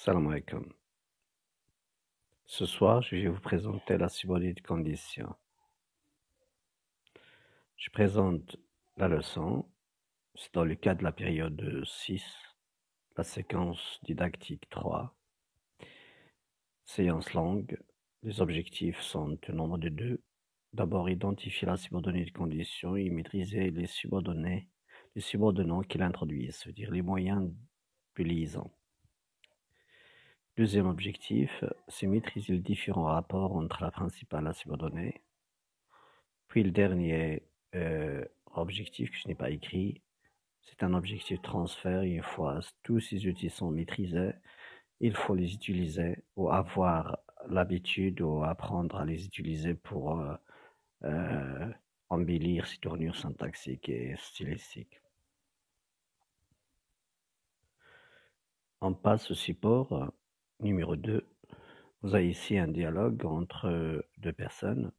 Salam alaikum. Ce soir, je vais vous présenter la subordonnée condition. Je présente la leçon. C'est dans le cadre de la période 6, la séquence didactique 3. Séance longue. Les objectifs sont au nombre de 2. D'abord, identifier la subordonnée de condition et maîtriser les subordonnants qu'il introduit, c'est-à-dire les moyens de liaison. Deuxième objectif, c'est maîtriser les différents rapports entre la principale et la subordonnée. Puis le dernier objectif que je n'ai pas écrit, c'est un objectif transfert. Une fois tous ces outils sont maîtrisés, il faut les utiliser ou avoir l'habitude ou apprendre à les utiliser pour embellir ces tournures syntaxiques et stylistiques. On passe au support numéro 2. Vous avez ici un dialogue entre deux personnes.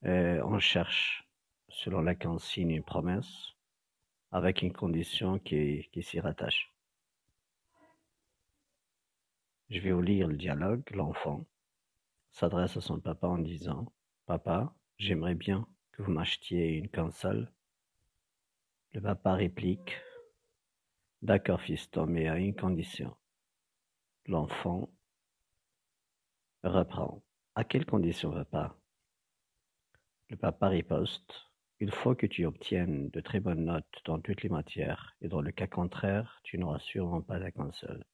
On cherche, selon la consigne, une promesse avec une condition qui s'y rattache. Je vais vous lire le dialogue. L'enfant s'adresse à son papa en disant « Papa, j'aimerais bien que vous m'achetiez une console. » Le papa réplique « D'accord, fiston, mais à une condition. » L'enfant reprend « À quelle condition, papa ?» Le papa riposte « Il faut que tu obtiennes de très bonnes notes dans toutes les matières, et dans le cas contraire, tu n'auras sûrement pas la console. »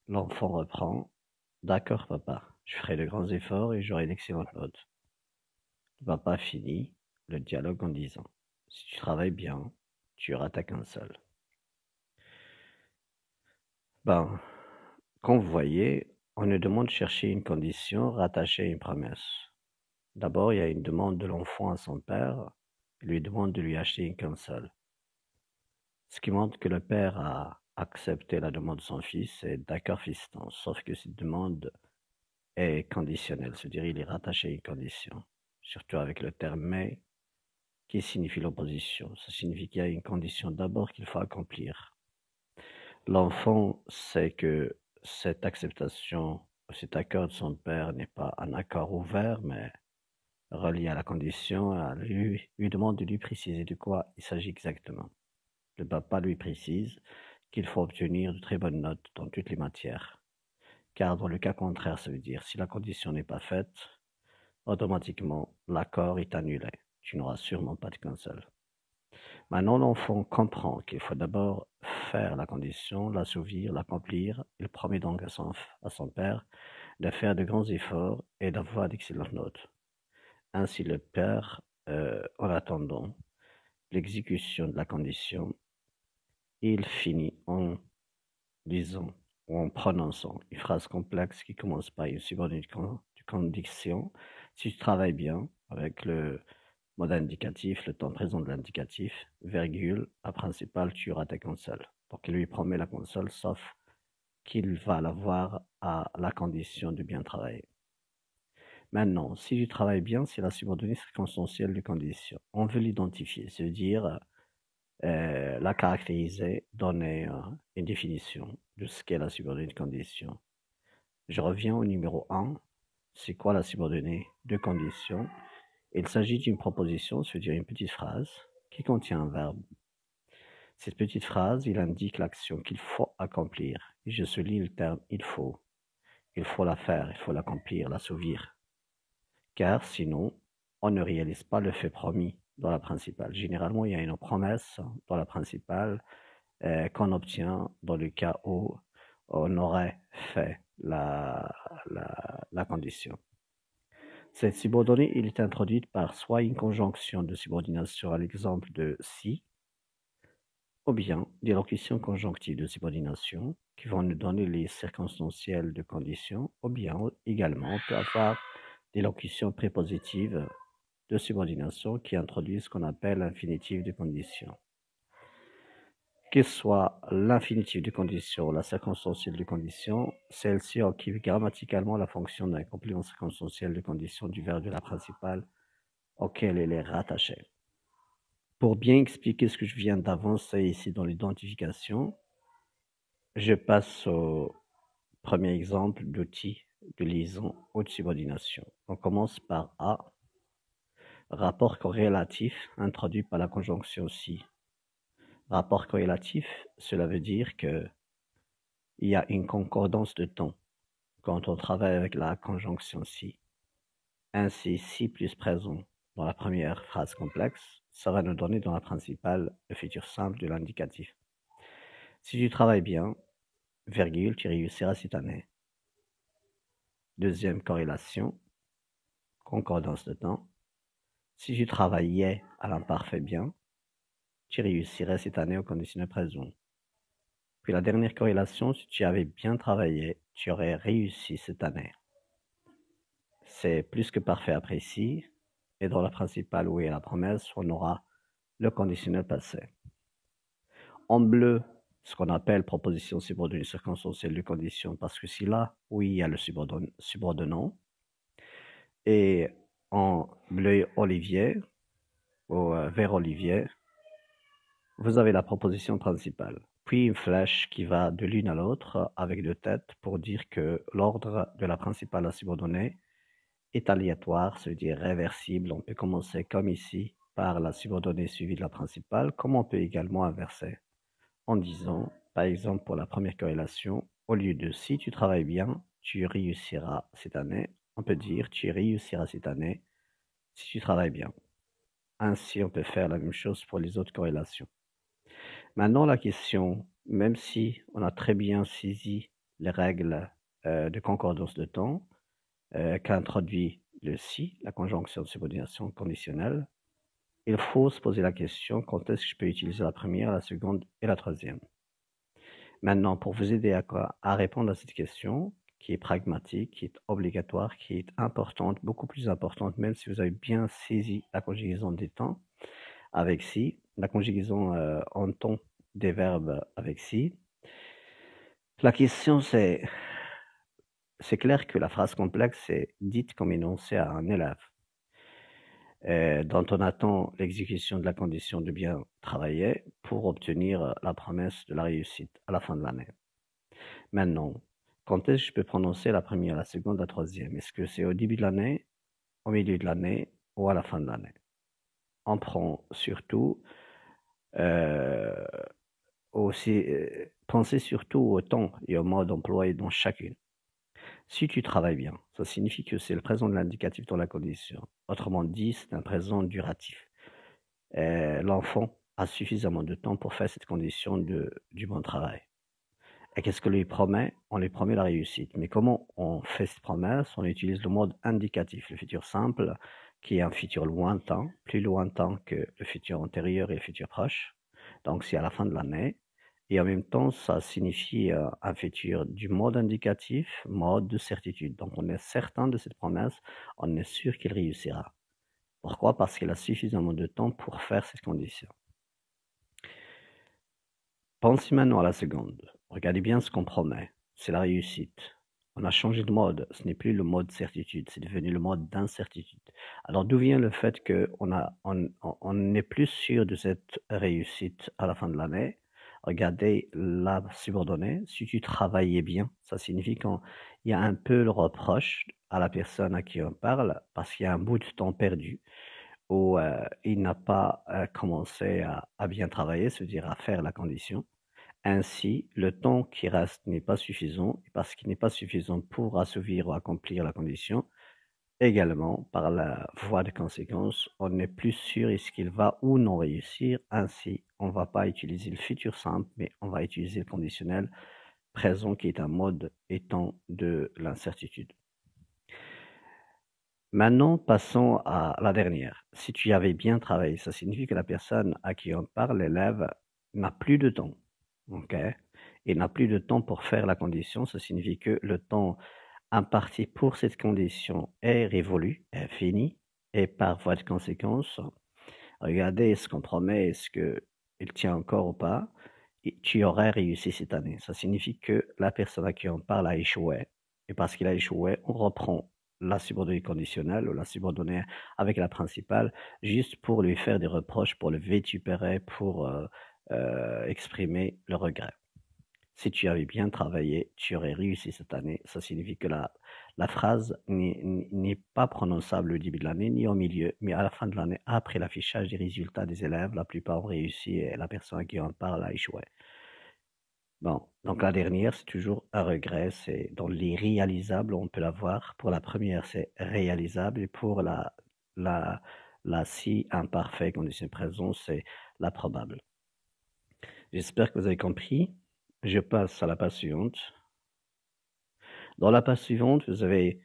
L'enfant reprend « D'accord, papa, je ferai de grands efforts et j'aurai d'excellentes notes. » Le papa finit le dialogue en disant « Si tu travailles bien, tu auras ta console. » Comme vous voyez, on nous demande de chercher une condition rattachée à une promesse. D'abord, il y a une demande de l'enfant à son père. Il lui demande de lui acheter une console. Ce qui montre que le père a accepté la demande de son fils et d'accord, fiston, sauf que cette demande est conditionnelle, c'est-à-dire il est rattaché à une condition, surtout avec le terme « mais » qui signifie l'opposition. Ça signifie qu'il y a une condition d'abord qu'il faut accomplir. L'enfant sait que cette acceptation, cet accord de son père n'est pas un accord ouvert, mais relié à la condition. Lui demande de lui préciser de quoi il s'agit exactement. Le papa lui précise qu'il faut obtenir de très bonnes notes dans toutes les matières. Car dans le cas contraire, ça veut dire si la condition n'est pas faite, automatiquement l'accord est annulé. Tu n'auras sûrement pas de console. Maintenant, l'enfant comprend qu'il faut d'abord faire la condition, l'assouvir, l'accomplir. Il promet donc à son père de faire de grands efforts et d'avoir d'excellentes notes. Ainsi, le père, en attendant l'exécution de la condition, il finit en disant ou en prononçant une phrase complexe qui commence par une subordonnée de condition. Si tu travailles bien avec le mode indicatif, le temps présent de l'indicatif, virgule, à principal, tu auras ta console. Donc, il lui promet la console, sauf qu'il va l'avoir à la condition de bien travailler. Maintenant, si tu travailles bien, c'est la subordonnée circonstancielle de condition. On veut l'identifier, c'est-à-dire la caractériser, donner une définition de ce qu'est la subordonnée de condition. Je reviens au numéro 1. C'est quoi la subordonnée de condition? Il s'agit d'une proposition, c'est-à-dire une petite phrase qui contient un verbe. Cette petite phrase, il indique l'action qu'il faut accomplir. Et je souligne le terme « il faut ». Il faut la faire, il faut l'accomplir, l'assouvir. Car sinon, on ne réalise pas le fait promis dans la principale. Généralement, il y a une promesse dans la principale qu'on obtient dans le cas où on aurait fait la condition. Cette subordonnée, il est introduite par soit une conjonction de subordination à l'exemple de si, ou bien des locutions conjonctives de subordination qui vont nous donner les circonstanciels de condition, ou bien également on peut avoir des locutions prépositives de subordination qui introduisent ce qu'on appelle l'infinitif de condition. Qu'il soit l'infinitif de condition ou la circonstancielle de condition, celle-ci occupe grammaticalement la fonction d'un complément circonstanciel de condition du verbe de la principale auquel elle est rattachée. Pour bien expliquer ce que je viens d'avancer ici dans l'identification, Je passe au premier exemple d'outil de liaison ou de subordination. On commence par A, rapport corrélatif introduit par la conjonction si. Rapport corrélatif, cela veut dire que il y a une concordance de temps quand on travaille avec la conjonction si. Ainsi, si plus présent dans la première phrase complexe, ça va nous donner dans la principale le futur simple de l'indicatif. Si tu travailles bien, virgule, tu réussiras cette année. Deuxième corrélation, concordance de temps. Si tu travaillais à l'imparfait bien, tu réussirais cette année au conditionnel présent. Puis la dernière corrélation, si tu avais bien travaillé, tu aurais réussi cette année. C'est plus que parfait après si, et dans la principale où est la promesse, on aura le conditionnel passé. En bleu, ce qu'on appelle proposition subordonnée circonstancielle de condition, parce que c'est là où il y a le subordonnant. Et en bleu olivier, ou vert olivier, vous avez la proposition principale. Puis une flèche qui va de l'une à l'autre avec deux têtes pour dire que l'ordre de la principale à subordonner est aléatoire, c'est-à-dire réversible. On peut commencer comme ici par la subordonnée suivie de la principale, comme on peut également inverser en disant, par exemple pour la première corrélation, au lieu de si tu travailles bien, tu réussiras cette année, on peut dire tu réussiras cette année si tu travailles bien. Ainsi, on peut faire la même chose pour les autres corrélations. Maintenant, la question, même si on a très bien saisi les règles de concordance de temps qu'introduit le si, la conjonction de subordination conditionnelle, il faut se poser la question quand est-ce que je peux utiliser la première, la seconde et la troisième. Maintenant, pour vous aider à répondre à cette question, qui est pragmatique, qui est obligatoire, qui est importante, beaucoup plus importante, même si vous avez bien saisi la conjugaison des temps avec si, la conjugaison en temps des verbes avec si. La question c'est clair que la phrase complexe est dite comme énoncée à un élève, dont on attend l'exécution de la condition de bien travailler pour obtenir la promesse de la réussite à la fin de l'année. Maintenant, quand est-ce que je peux prononcer la première, la seconde, la troisième? Est-ce que c'est au début de l'année, au milieu de l'année ou à la fin de l'année? On prend surtout aussi, pensez surtout au temps et au mode employé dans chacune. Si tu travailles bien, ça signifie que c'est le présent de l'indicatif dans la condition. Autrement dit, c'est un présent duratif. L'enfant a suffisamment de temps pour faire cette condition du bon travail. Et qu'est-ce que lui promet? On lui promet la réussite. Mais comment on fait cette promesse? On utilise le mode indicatif, le futur simple, qui est un futur lointain, plus lointain que le futur antérieur et le futur proche. Donc c'est à la fin de l'année. Et en même temps, ça signifie un futur du mode indicatif, mode de certitude. Donc on est certain de cette promesse, on est sûr qu'il réussira. Pourquoi? Parce qu'il a suffisamment de temps pour faire cette condition. Pensez maintenant à la seconde. Regardez bien ce qu'on promet. C'est la réussite. On a changé de mode. Ce n'est plus le mode certitude, c'est devenu le mode d'incertitude. Alors d'où vient le fait qu'on n'est plus sûr de cette réussite à la fin de l'année? Regardez la subordonnée. Si tu travaillais bien, ça signifie qu'il y a un peu le reproche à la personne à qui on parle parce qu'il y a un bout de temps perdu où il n'a pas commencé à bien travailler, c'est-à-dire à faire la condition. Ainsi, le temps qui reste n'est pas suffisant, et parce qu'il n'est pas suffisant pour assouvir ou accomplir la condition, également, par la voie de conséquence, on n'est plus sûr est-ce qu'il va ou non réussir. Ainsi, on ne va pas utiliser le futur simple, mais on va utiliser le conditionnel présent qui est un mode étant de l'incertitude. Maintenant, passons à la dernière. Si tu y avais bien travaillé, ça signifie que la personne à qui on parle, l'élève, n'a plus de temps. Ok? Il n'a plus de temps pour faire la condition. Ça signifie que le temps imparti pour cette condition est révolu, est fini. Et par voie de conséquence, regardez ce qu'on promet, est-ce qu'il tient encore ou pas. Et tu aurais réussi cette année. Ça signifie que la personne à qui on parle a échoué. Et parce qu'il a échoué, on reprend la subordonnée conditionnelle ou la subordonnée avec la principale, juste pour lui faire des reproches, pour le vitupérer, pour exprimer le regret. Si tu avais bien travaillé, tu aurais réussi cette année. Ça signifie que la phrase n'est pas prononçable au début de l'année ni au milieu, mais à la fin de l'année, après l'affichage des résultats des élèves, la plupart ont réussi et la personne à qui on parle a échoué. Bon, donc la dernière, c'est toujours un regret. C'est dans les réalisables, on peut l'avoir. Pour la première, c'est réalisable. Et pour la si imparfait condition présente, c'est la probable. J'espère que vous avez compris. Je passe à la page suivante. Dans la page suivante, vous avez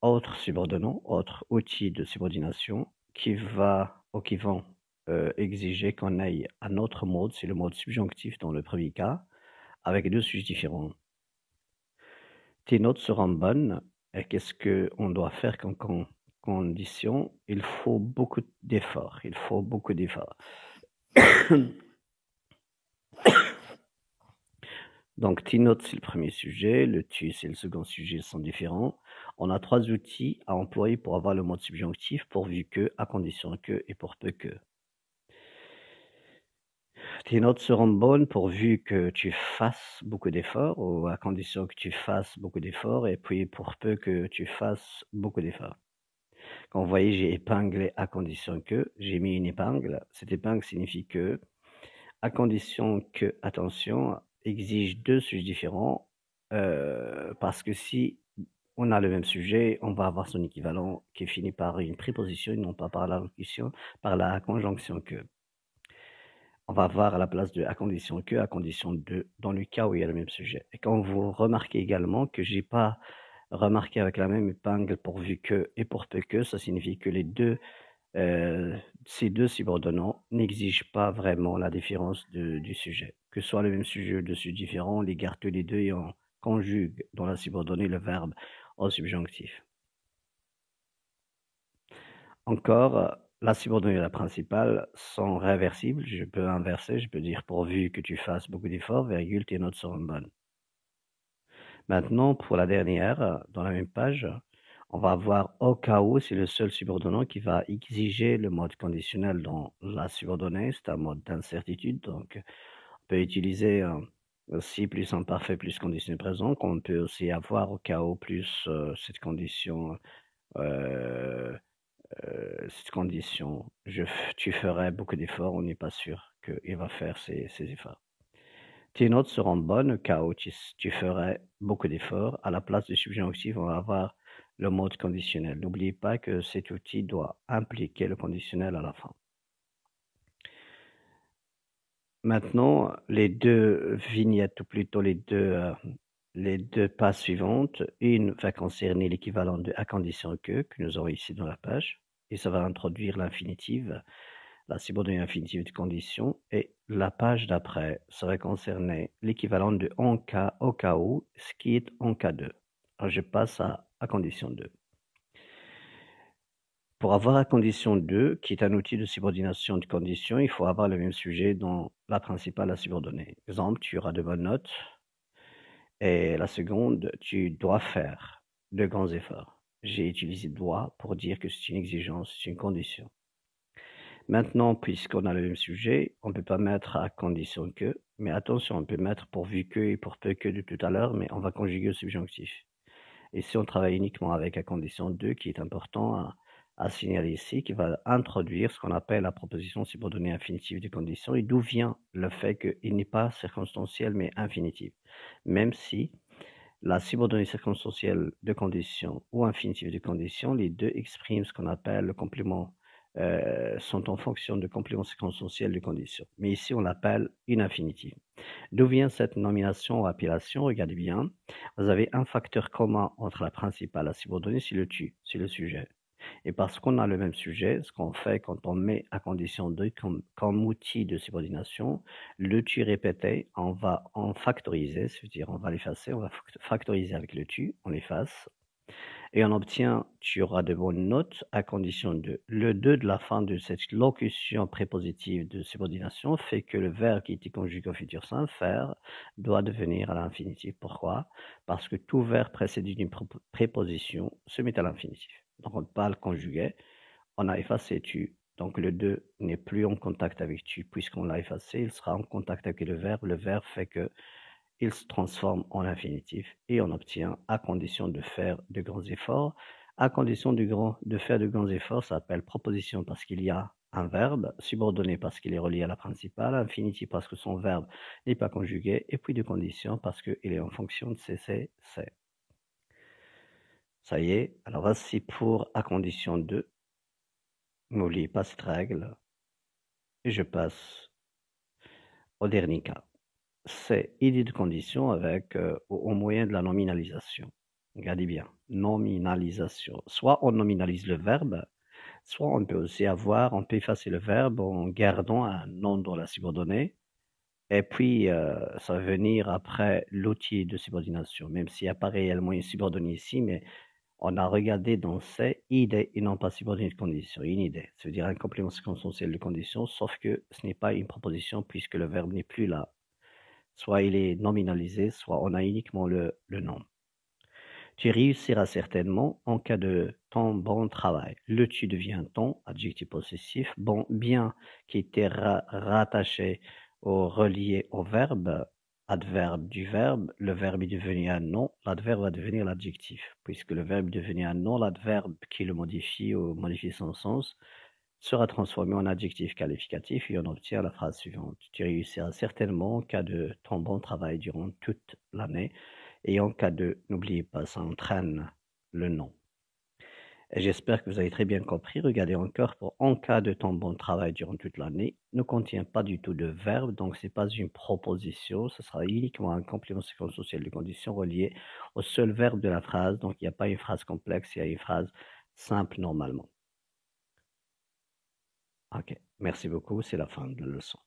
autre subordonnant, autre outil de subordination qui vont exiger qu'on aille à un autre mode, c'est le mode subjonctif dans le premier cas, avec deux sujets différents. Tes notes seront bonnes. Et qu'est-ce qu'on doit faire comme condition? Il faut beaucoup d'efforts. Il faut beaucoup d'efforts. Donc, tes notes, c'est le premier sujet. Le tu, c'est le second sujet. Ils sont différents. On a trois outils à employer pour avoir le mode subjonctif, pourvu que, à condition que et pour peu que. Tes notes seront bonnes pourvu que tu fasses beaucoup d'efforts, ou à condition que tu fasses beaucoup d'efforts, et puis pour peu que tu fasses beaucoup d'efforts. Quand vous voyez, j'ai épinglé à condition que, j'ai mis une épingle. Cette épingle signifie que, à condition que, attention, exige deux sujets différents, parce que si on a le même sujet, on va avoir son équivalent qui finit par une préposition et non pas par la locution, par la conjonction que. On va avoir à la place de à condition que, à condition de, dans le cas où il y a le même sujet. Et quand vous remarquez également que j'ai pas remarqué avec la même épingle pourvu que et pour peu que, ça signifie que ces deux subordonnants n'exigent pas vraiment la différence du sujet. Que ce soit le même sujet ou deux sujets différents, on les garde tous les deux et on conjugue dans la subordonnée le verbe au subjonctif. Encore, la subordonnée et la principale sont réversibles. Je peux inverser, je peux dire pourvu que tu fasses beaucoup d'efforts, virgule, tes notes seront bonnes. Maintenant, pour la dernière, dans la même page, on va avoir au cas où, c'est le seul subordonnant qui va exiger le mode conditionnel dans la subordonnée. C'est un mode d'incertitude, donc on peut utiliser si plus imparfait plus condition présent, qu'on peut aussi avoir au cas où plus cette condition tu ferais beaucoup d'efforts, on n'est pas sûr qu'il va faire ces efforts. Tes notes seront bonnes au cas où tu ferais beaucoup d'efforts. À la place du subjonctif, on va avoir le mode conditionnel. N'oubliez pas que cet outil doit impliquer le conditionnel à la fin. Maintenant, les deux vignettes, ou plutôt les deux pages suivantes, une va concerner l'équivalent de à condition que nous aurons ici dans la page, et ça va introduire l'infinitive, la subordonnée infinitive de condition, et la page d'après, ça va concerner l'équivalent de en cas, au cas où, ce qui est en cas de. Alors je passe à condition 2. Pour avoir la condition 2, qui est un outil de subordination de condition, il faut avoir le même sujet dans la principale à subordonner. Exemple, tu auras de bonnes notes, et la seconde, tu dois faire de grands efforts. J'ai utilisé doit pour dire que c'est une exigence, c'est une condition. Maintenant, puisqu'on a le même sujet, on ne peut pas mettre à condition que, mais attention, on peut mettre pourvu que et pour peu que de tout à l'heure, mais on va conjuguer le subjonctif. Et si on travaille uniquement avec la condition 2, qui est important à signaler ici, qui va introduire ce qu'on appelle la proposition subordonnée infinitive de condition, et d'où vient le fait qu'il n'est pas circonstanciel, mais infinitif. Même si la subordonnée circonstancielle de condition ou infinitive de condition, les deux expriment ce qu'on appelle le complément, sont en fonction de complément circonstanciel de condition. Mais ici, on l'appelle une infinitive. D'où vient cette nomination ou appellation? Regardez bien. Vous avez un facteur commun entre la principale et la subordonnée, c'est le tu, c'est le sujet. Et parce qu'on a le même sujet, ce qu'on fait quand on met à condition 2 comme outil de subordination, le tu répété, on va en factoriser, c'est-à-dire on va l'effacer, on va factoriser avec le tu, on l'efface, et on obtient, tu auras de bonnes notes à condition de. Le 2 de la fin de cette locution prépositive de subordination fait que le verbe qui était conjugué au futur simple, faire, doit devenir à l'infinitif. Pourquoi? Parce que tout verbe précédé d'une préposition se met à l'infinitif. Donc on ne peut pas le conjuguer, on a effacé tu. Donc le 2 n'est plus en contact avec tu, puisqu'on l'a effacé, il sera en contact avec le verbe fait que il se transforme en infinitif et on obtient à condition de faire de grands efforts. À condition de faire de grands efforts, ça s'appelle proposition parce qu'il y a un verbe, subordonné parce qu'il est relié à la principale, infinitif parce que son verbe n'est pas conjugué, et puis de condition parce qu'il est en fonction de C. Ça y est, alors voici pour à condition de. N'oubliez pas cette règle. Et je passe au dernier cas. C'est idée de condition avec au moyen de la nominalisation. Regardez bien, nominalisation. Soit on nominalise le verbe, soit on peut aussi on peut effacer le verbe en gardant un nom dans la subordonnée. Et puis, ça va venir après l'outil de subordination, même s'il n'y a pas réellement une subordonnée ici, mais on a regardé dans ces idées et non pas subordonnée de condition. Une idée, ça veut dire un complément circonstanciel de condition, sauf que ce n'est pas une proposition puisque le verbe n'est plus là. Soit il est nominalisé, soit on a uniquement le nom. Tu réussiras certainement en cas de ton bon travail. Le tu devient ton, adjectif possessif. Bon, bien, qui était rattaché ou relié au verbe, adverbe du verbe. Le verbe est devenu un nom, l'adverbe va devenir l'adjectif. Puisque le verbe est devenu un nom, l'adverbe qui le modifie ou modifie son sens sera transformé en adjectif qualificatif et on obtient la phrase suivante. Tu réussiras certainement en cas de ton bon travail durant toute l'année. Et en cas de, n'oubliez pas, ça entraîne le nom. Et j'espère que vous avez très bien compris. Regardez encore pour en cas de ton bon travail durant toute l'année, ne contient pas du tout de verbe, donc c'est pas une proposition, ce sera uniquement un complément circonstanciel de condition relié au seul verbe de la phrase, donc il n'y a pas une phrase complexe, il y a une phrase simple normalement. Ok, merci beaucoup, c'est la fin de la leçon.